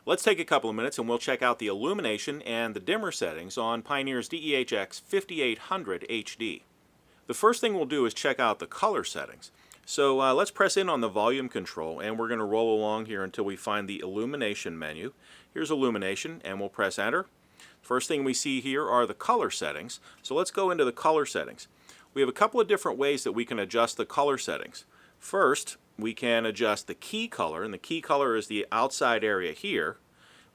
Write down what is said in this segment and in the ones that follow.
Let's take a couple of minutes and we'll check out the illumination and the dimmer settings on Pioneer's DEH-X5800HD. The first thing we'll do is check out the color settings. So let's press in on the volume control and we're going to roll along here until we find the illumination menu. Here's illumination and we'll press enter. First thing we see here are the color settings. So let's go into the color settings. We have a couple of different ways that we can adjust the color settings. First, we can adjust the key color, and the key color is the outside area here.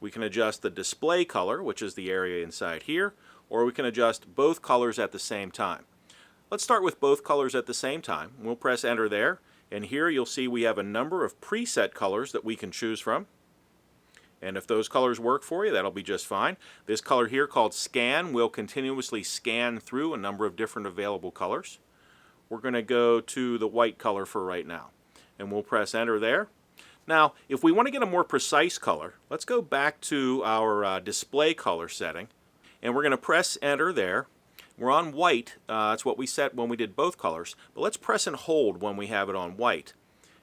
We can adjust the display color, which is the area inside here, or we can adjust both colors at the same time. Let's start with both colors at the same time. We'll press enter there, and here you'll see we have a number of preset colors that we can choose from. And if those colors work for you, that'll be just fine. This color here called Scan will continuously scan through a number of different available colors. We're going to go to the white color for right now. And we'll press enter there. Now, if we want to get a more precise color, let's go back to our display color setting. And we're going to press enter there. We're on white. That's what we set when we did both colors. But let's press and hold when we have it on white.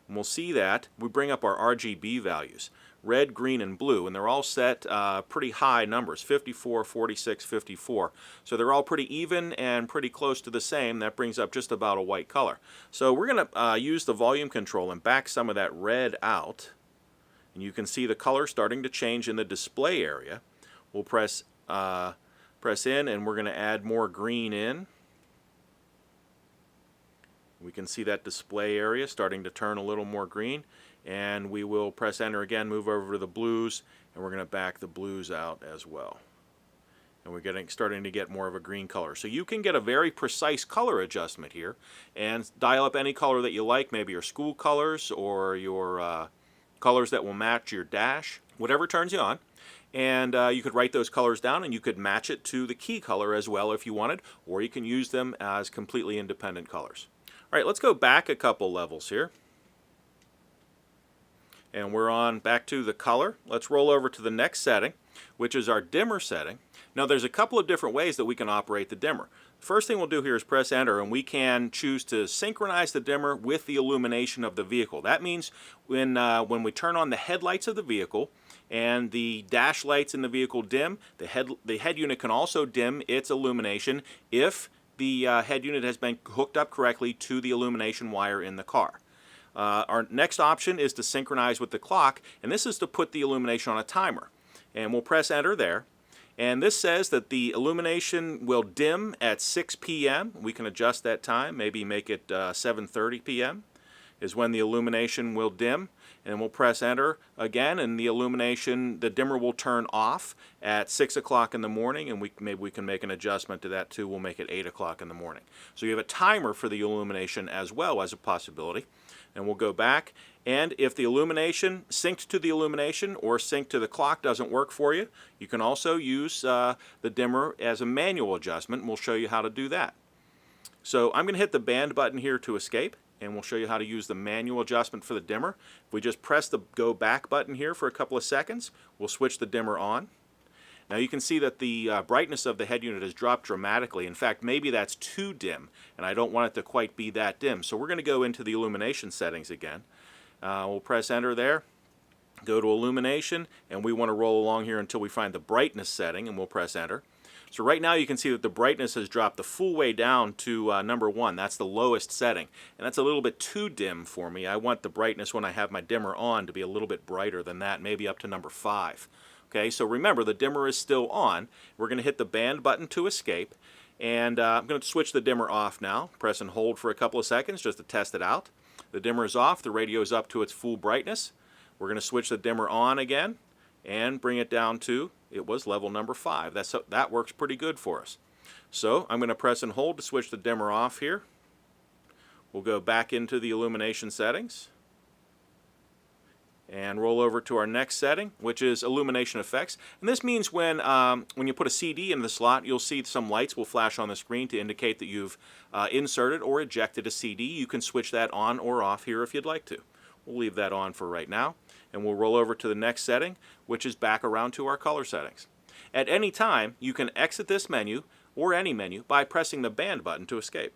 And we'll see that we bring up our RGB values. Red, green, and blue, and they're all set pretty high numbers, 54, 46, 54. So they're all pretty even and pretty close to the same. That brings up just about a white color. So we're going to use the volume control and back some of that red out. And you can see the color starting to change in the display area. We'll press in, and we're going to add more green in. We can see that display area starting to turn a little more green. And we will press enter again, move over to the blues, and we're going to back the blues out as well. And we're starting to get more of a green color. So you can get a very precise color adjustment here and dial up any color that you like, maybe your school colors or your colors that will match your dash, whatever turns you on. And you could write those colors down and you could match it to the key color as well if you wanted, or you can use them as completely independent colors. All right, let's go back a couple levels here. And we're on back to the color. Let's roll over to the next setting, which is our dimmer setting. Now there's a couple of different ways that we can operate the dimmer. First thing we'll do here is press enter, and we can choose to synchronize the dimmer with the illumination of the vehicle. That means when we turn on the headlights of the vehicle and the dash lights in the vehicle dim, the head unit can also dim its illumination if the head unit has been hooked up correctly to the illumination wire in the car. Our next option is to synchronize with the clock, and this is to put the illumination on a timer. And we'll press enter there. And this says that the illumination will dim at 6 p.m. We can adjust that time, maybe make it 7:30 p.m. is when the illumination will dim. And we'll press enter again, and the dimmer will turn off at 6 o'clock in the morning, and maybe we can make an adjustment to that too. We'll make it 8 o'clock in the morning. So you have a timer for the illumination as well as a possibility. And we'll go back, and if the illumination synced to the illumination or synced to the clock doesn't work for you, you can also use the dimmer as a manual adjustment, and we'll show you how to do that. So I'm going to hit the band button here to escape, and we'll show you how to use the manual adjustment for the dimmer. If we just press the go back button here for a couple of seconds, we'll switch the dimmer on. Now you can see that the brightness of the head unit has dropped dramatically. In fact, maybe that's too dim, and I don't want it to quite be that dim. So we're going to go into the illumination settings again. We'll press enter there, go to illumination, and we want to roll along here until we find the brightness setting, and we'll press enter. So right now you can see that the brightness has dropped the full way down to number 1. That's the lowest setting, and that's a little bit too dim for me. I want the brightness when I have my dimmer on to be a little bit brighter than that, maybe up to number 5. Okay, so remember, the dimmer is still on. We're going to hit the band button to escape, and I'm going to switch the dimmer off now. Press and hold for a couple of seconds just to test it out. The dimmer is off, the radio is up to its full brightness. We're going to switch the dimmer on again and bring it down to, it was level number 5. That works pretty good for us. So I'm going to press and hold to switch the dimmer off here. We'll go back into the illumination settings and roll over to our next setting, which is illumination effects. And this means when you put a CD in the slot, you'll see some lights will flash on the screen to indicate that you've inserted or ejected a CD. You can switch that on or off here if you'd like to. We'll leave that on for right now, and we'll roll over to the next setting, which is back around to our color settings. At any time, you can exit this menu or any menu by pressing the band button to escape.